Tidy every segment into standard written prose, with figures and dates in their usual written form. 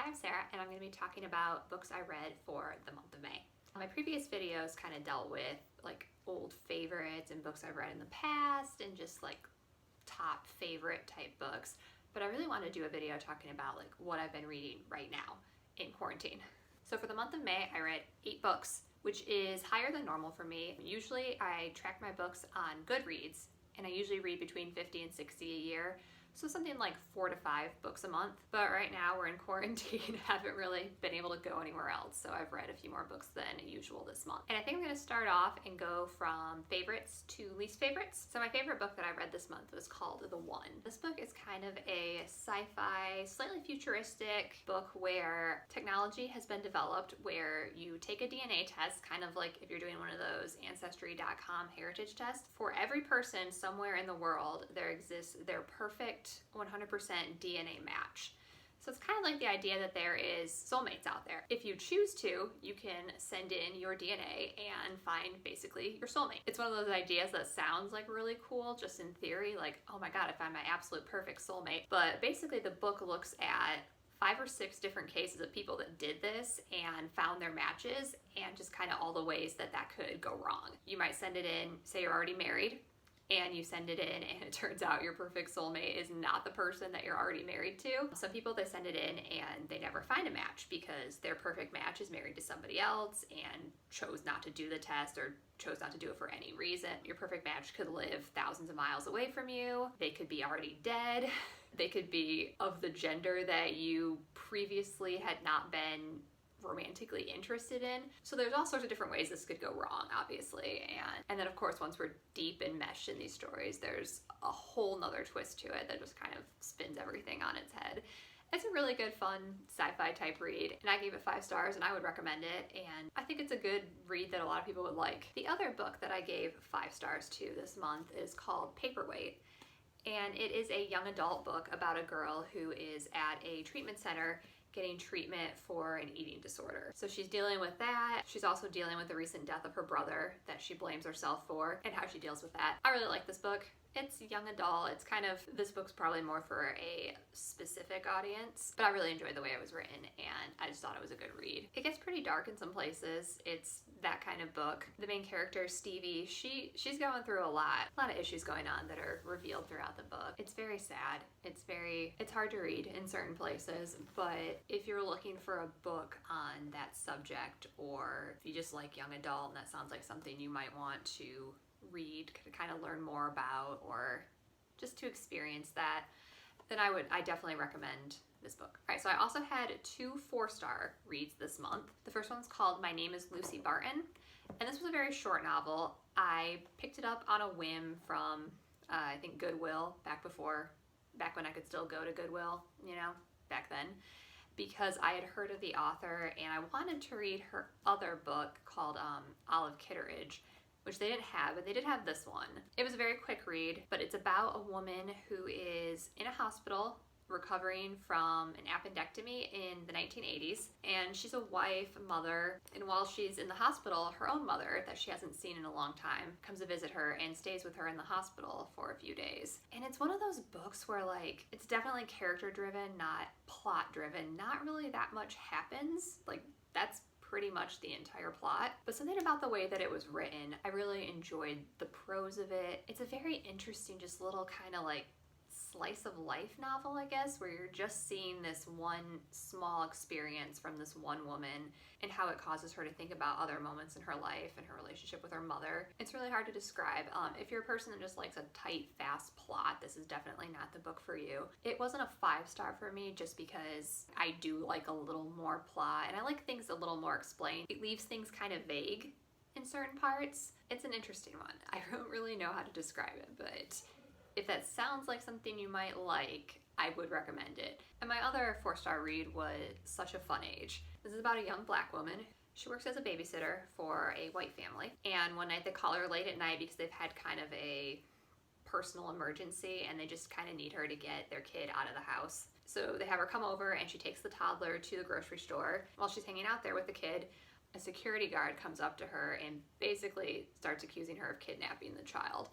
Hi, I'm Sarah, and I'm going to be talking about books I read for the month of May. My previous videos kind of dealt with like old favorites and books I've read in the past and just like top favorite type books, but I really want to do a video talking about like what I've been reading right now in quarantine. So for the month of May, I read 8 books, which is higher than normal for me. Usually I track my books on Goodreads, and I usually read between 50 and 60 a year. So something like 4 to 5 books a month. But right now we're in quarantine, haven't really been able to go anywhere else. So I've read a few more books than usual this month. And I think I'm gonna start off and go from favorites to least favorites. So my favorite book that I read this month was called The One. This book is kind of a sci-fi, slightly futuristic book where technology has been developed where you take a DNA test, kind of like if you're doing one of those Ancestry.com heritage tests. For every person somewhere in the world, there exists their perfect 100% DNA match. So it's kind of like the idea that there is soulmates out there. If you choose to, you can send in your DNA and find basically your soulmate. It's one of those ideas that sounds like really cool just in theory, like, oh my god, I found my absolute perfect soulmate. But basically the book looks at 5 or 6 different cases of people that did this and found their matches and just kind of all the ways that that could go wrong. You might send it in, say you're already married, and you send it in and it turns out your perfect soulmate is not the person that you're already married to. Some people, they send it in and they never find a match because their perfect match is married to somebody else and chose not to do the test or chose not to do it for any reason. Your perfect match could live thousands of miles away from you. They could be already dead. They could be of the gender that you previously had not been romantically interested in. So there's all sorts of different ways this could go wrong, obviously. And then of course, once we're deep enmeshed in these stories, there's a whole nother twist to it that just kind of spins everything on its head. It's a really good, fun sci-fi type read, and I gave it 5 stars and I would recommend it, and I think it's a good read that a lot of people would like. The other book that I gave 5 stars to this month is called Paperweight, and it is a young adult book about a girl who is at a treatment center getting treatment for an eating disorder. So she's dealing with that. She's also dealing with the recent death of her brother that she blames herself for and how she deals with that. I really like this book. It's young adult. It's kind of, this book's probably more for a specific audience, but I really enjoyed the way it was written and I just thought it was a good read. It gets pretty dark in some places. It's that kind of book. The main character, Stevie, she's going through a lot of issues going on that are revealed throughout the book. It's very sad. It's hard to read in certain places, but if you're looking for a book on that subject, or if you just like young adult and that sounds like something you might want to read to kind of learn more about or just to experience that, then I definitely recommend this book. All right, so I also had 2 4-star reads this month. The first one's called My Name is Lucy Barton, and this was a very short novel. I picked it up on a whim from I think Goodwill back when I could still go to Goodwill, you know, back then, because I had heard of the author and I wanted to read her other book called Olive Kitteridge, which they didn't have, but they did have this one. It was a very quick read, but it's about a woman who is in a hospital recovering from an appendectomy in the 1980s, and she's a wife, mother, and while she's in the hospital, her own mother, that she hasn't seen in a long time, comes to visit her and stays with her in the hospital for a few days. And it's one of those books where like, it's definitely character driven, not plot driven. Not really that much happens. Like, that's pretty much the entire plot, but something about the way that it was written, I really enjoyed the prose of it. It's a very interesting, just little kind of like slice of life novel, I guess, where you're just seeing this one small experience from this one woman and how it causes her to think about other moments in her life and her relationship with her mother. It's really hard to describe. If you're a person that just likes a tight, fast plot, this is definitely not the book for you. It wasn't a 5-star for me just because I do like a little more plot and I like things a little more explained. It leaves things kind of vague in certain parts. It's an interesting one. I don't really know how to describe it, but if that sounds like something you might like, I would recommend it. And my other 4-star read was Such a Fun Age. This is about a young black woman. She works as a babysitter for a white family. And one night they call her late at night because they've had kind of a personal emergency and they just kind of need her to get their kid out of the house. So they have her come over and she takes the toddler to the grocery store. While she's hanging out there with the kid, a security guard comes up to her and basically starts accusing her of kidnapping the child.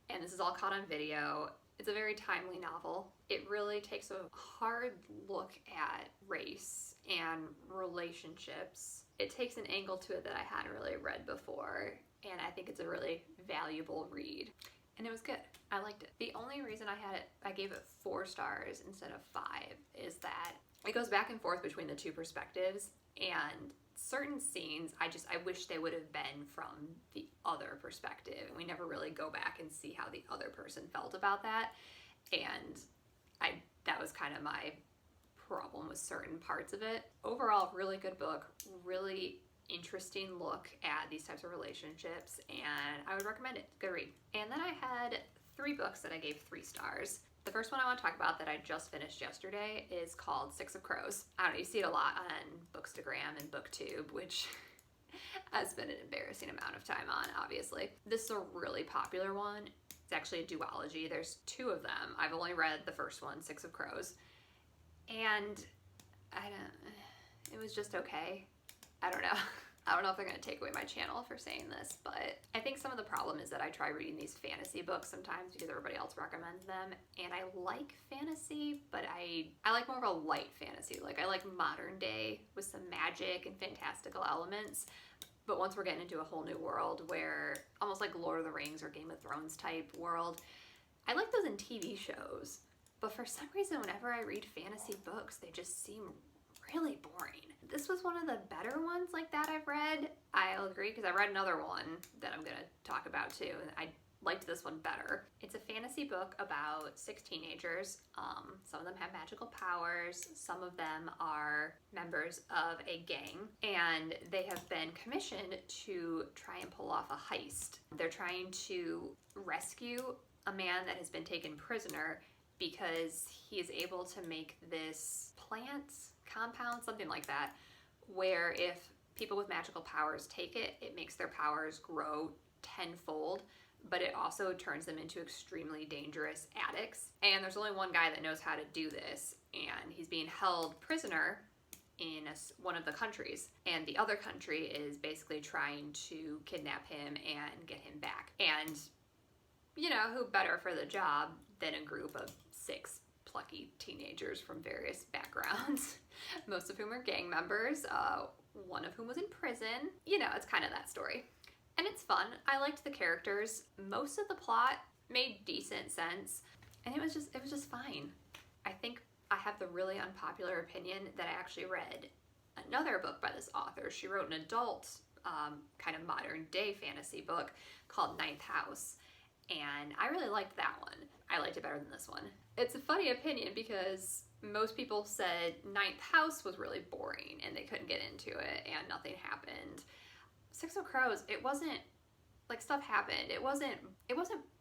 And this is all caught on video. It's a very timely novel. It really takes a hard look at race and relationships. It takes an angle to it that I hadn't really read before, and I think it's a really valuable read. And it was good. I liked it. The only reason I gave it 4 stars instead of 5 is that it goes back and forth between the two perspectives, and certain scenes I wish they would have been from the other perspective, and we never really go back and see how the other person felt about that. And that was kind of my problem with certain parts of it. Overall, really good book, really interesting look at these types of relationships, and I would recommend it. Good read. And then I had 3 books that I gave 3 stars. The first one I want to talk about that I just finished yesterday is called 6 of Crows. I don't know, you see it a lot on Bookstagram and BookTube, which I spent an embarrassing amount of time on, obviously. This is a really popular one. It's actually a duology. There's 2 of them. I've only read the first one, 6 of Crows, and it was just okay. I don't know. I don't know if they're going to take away my channel for saying this, but I think some of the problem is that I try reading these fantasy books sometimes because everybody else recommends them, and I like fantasy, but I like more of a light fantasy. Like, I like modern day with some magic and fantastical elements, but once we're getting into a whole new world where almost like Lord of the Rings or Game of Thrones type world, I like those in TV shows, but for some reason whenever I read fantasy books, they just seem really boring. This was one of the better ones like that I've read. I'll agree, because I read another one that I'm going to talk about too, and I liked this one better. It's a fantasy book about 6 teenagers. Some of them have magical powers. Some of them are members of a gang, and they have been commissioned to try and pull off a heist. They're trying to rescue a man that has been taken prisoner because he is able to make this compound, something like that, where if people with magical powers take it, it makes their powers grow tenfold, but it also turns them into extremely dangerous addicts. And there's only one guy that knows how to do this, and he's being held prisoner in one of the countries, and the other country is basically trying to kidnap him and get him back. And you know, who better for the job than a group of 6 plucky teenagers from various backgrounds, most of whom are gang members, one of whom was in prison. You know, it's kind of that story. And it's fun. I liked the characters. Most of the plot made decent sense, and it was just fine. I think I have the really unpopular opinion that I actually read another book by this author. She wrote an adult kind of modern day fantasy book called Ninth House, and I really liked that one. I liked it better than this one. It's a funny opinion because most people said Ninth House was really boring and they couldn't get into it and nothing happened. 6 of Crows, it wasn't like stuff happened. It wasn't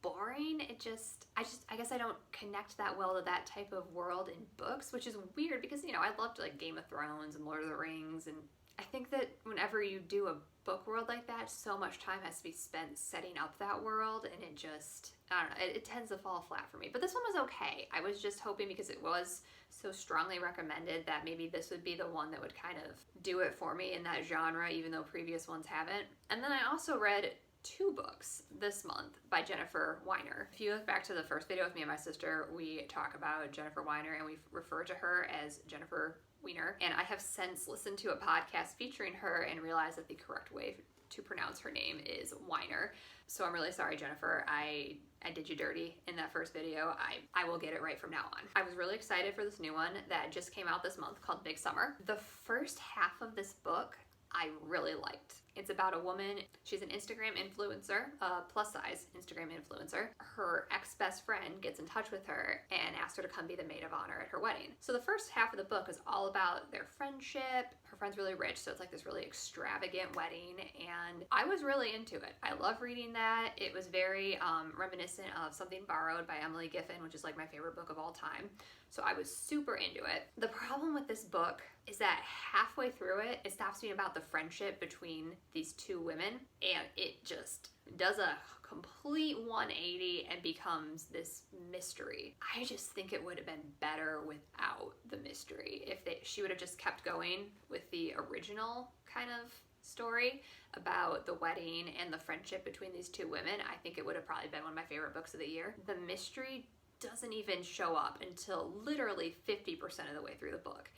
boring. I guess I don't connect that well to that type of world in books, which is weird because, you know, I loved like Game of Thrones and Lord of the Rings, and I think that whenever you do a book world like that, so much time has to be spent setting up that world, and it just, I don't know, it tends to fall flat for me. But this one was okay. I was just hoping, because it was so strongly recommended, that maybe this would be the one that would kind of do it for me in that genre, even though previous ones haven't. And then I also read 2 books this month by Jennifer Weiner. If you look back to the first video with me and my sister, we talk about Jennifer Weiner and we refer to her as Jennifer Weiner, and I have since listened to a podcast featuring her and realized that the correct way to pronounce her name is Weiner. So I'm really sorry, Jennifer. I did you dirty in that first video. I will get it right from now on. I was really excited for this new one that just came out this month called Big Summer. The first half of this book I really liked. It's about a woman, she's an Instagram influencer, a plus size Instagram influencer. Her ex-best friend gets in touch with her and asks her to come be the maid of honor at her wedding. So the first half of the book is all about their friendship. Her friend's really rich, so it's like this really extravagant wedding, and I was really into it. I love reading that. It was very reminiscent of Something Borrowed by Emily Giffin, which is like my favorite book of all time. So I was super into it. The problem with this book is that halfway through it, it stops being about the friendship between these 2 women, and it just does a complete 180 and becomes this mystery. I just think it would have been better without the mystery. If she would have just kept going with the original kind of story about the wedding and the friendship between these 2 women, I think it would have probably been one of my favorite books of the year. The mystery doesn't even show up until literally 50% of the way through the book.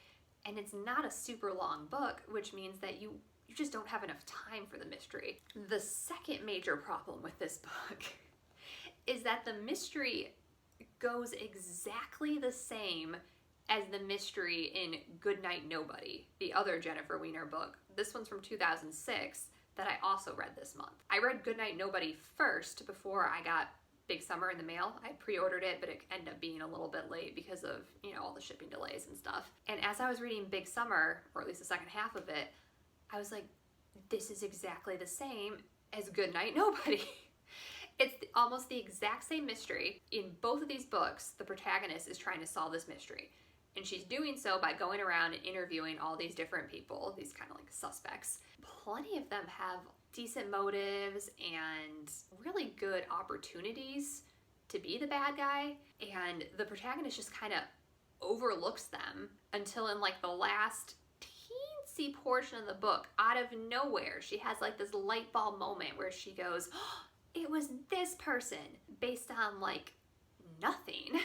and it's not a super long book, which means that you just don't have enough time for the mystery. The second major problem with this book is that the mystery goes exactly the same as the mystery in Goodnight Nobody, the other Jennifer Weiner book. This one's from 2006 that I also read this month. I read Goodnight Nobody first before I got Big Summer in the mail. I pre-ordered it, but it ended up being a little bit late because of, you know, all the shipping delays and stuff. And as I was reading Big Summer, or at least the second half of it, I was like, this is exactly the same as Goodnight Nobody. It's almost the exact same mystery. In both of these books, the protagonist is trying to solve this mystery. And she's doing so by going around and interviewing all these different people, these kind of like suspects. Plenty of them have decent motives and really good opportunities to be the bad guy. And the protagonist just kind of overlooks them until in like the last teensy portion of the book, out of nowhere, she has like this light bulb moment where she goes, oh, it was this person, based on like nothing.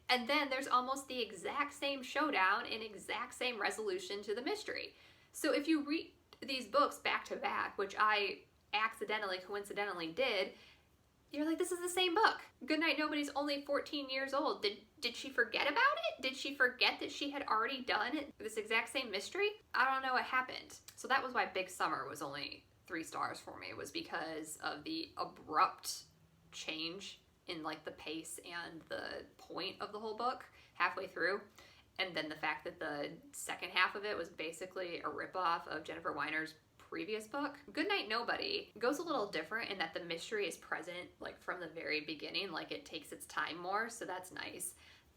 And then there's almost the exact same showdown and exact same resolution to the mystery. So if you read these books back to back, which I coincidentally did, you're like, this is the same book. Goodnight Nobody's only 14 years old. Did she forget about it? Did she forget that she had already done this exact same mystery? I don't know what happened. So that was why Big Summer was only 3 stars for me, was because of the abrupt change in like the pace and the point of the whole book halfway through. And then the fact that the second half of it was basically a ripoff of Jennifer Weiner's previous book. Goodnight Nobody goes a little different in that the mystery is present like from the very beginning, like it takes its time more, so that's nice.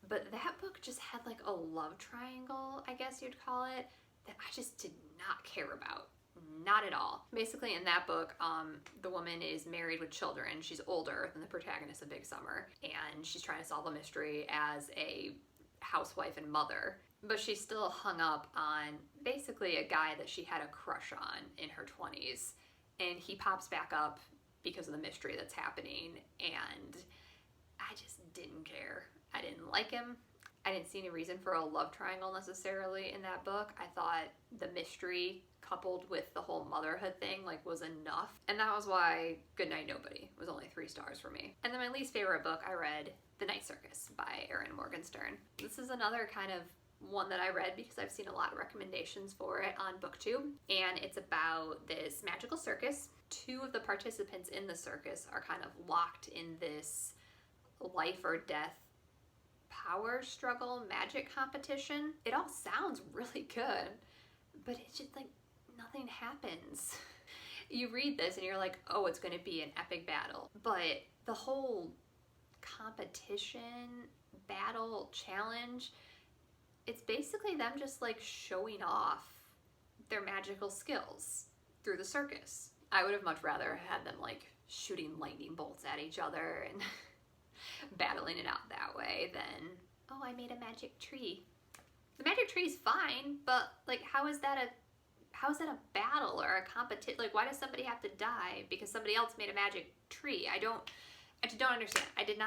But that book just had like a love triangle, I guess you'd call it, that I just did not care about. Not at all. Basically in that book, the woman is married with children. She's older than the protagonist of Big Summer, and she's trying to solve a mystery as a housewife and mother. But she's still hung up on basically a guy that she had a crush on in her 20s. And he pops back up because of the mystery that's happening, and I just didn't care. I didn't like him. I didn't see any reason for a love triangle necessarily in that book. I thought the mystery coupled with the whole motherhood thing like was enough. And that was why Goodnight Nobody was only 3 stars for me. And then my least favorite book I read, The Night Circus by Erin Morgenstern. This is another kind of one that I read because I've seen a lot of recommendations for it on BookTube. And it's about this magical circus. 2 of the participants in the circus are kind of locked in this life or death power struggle magic competition. It all sounds really good, but it's just like nothing happens. You read this and you're like, oh, it's going to be an epic battle. But the whole competition, battle, challenge, it's basically them just like showing off their magical skills through the circus. I would have much rather had them like shooting lightning bolts at each other and battling it out that way than, oh, I made a magic tree. The magic tree is fine, but like how is that a battle or a competition? Like, why does somebody have to die because somebody else made a magic tree? I just don't understand. It did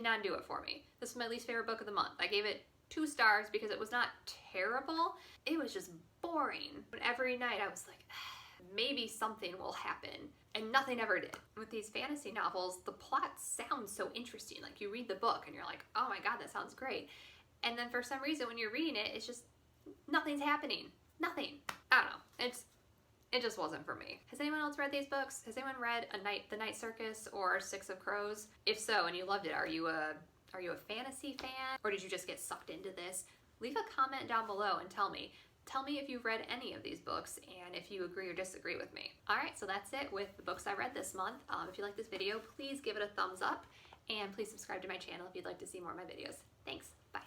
not do it for me. This is my least favorite book of the month. I gave it 2 stars because it was not terrible. It was just boring. But every night I was like, maybe something will happen. And nothing ever did. With these fantasy novels, the plot sounds so interesting. Like you read the book and you're like, oh my God, that sounds great. And then for some reason when you're reading it, it's just nothing's happening. Nothing. I don't know. It just wasn't for me. Has anyone else read these books? Has anyone read The Night Circus or 6 of Crows? If so, and you loved it, are you a fantasy fan? Or did you just get sucked into this? Leave a comment down below and tell me. Tell me if you've read any of these books and if you agree or disagree with me. Alright, so that's it with the books I read this month. If you like this video, please give it a thumbs up and please subscribe to my channel if you'd like to see more of my videos. Thanks. Bye.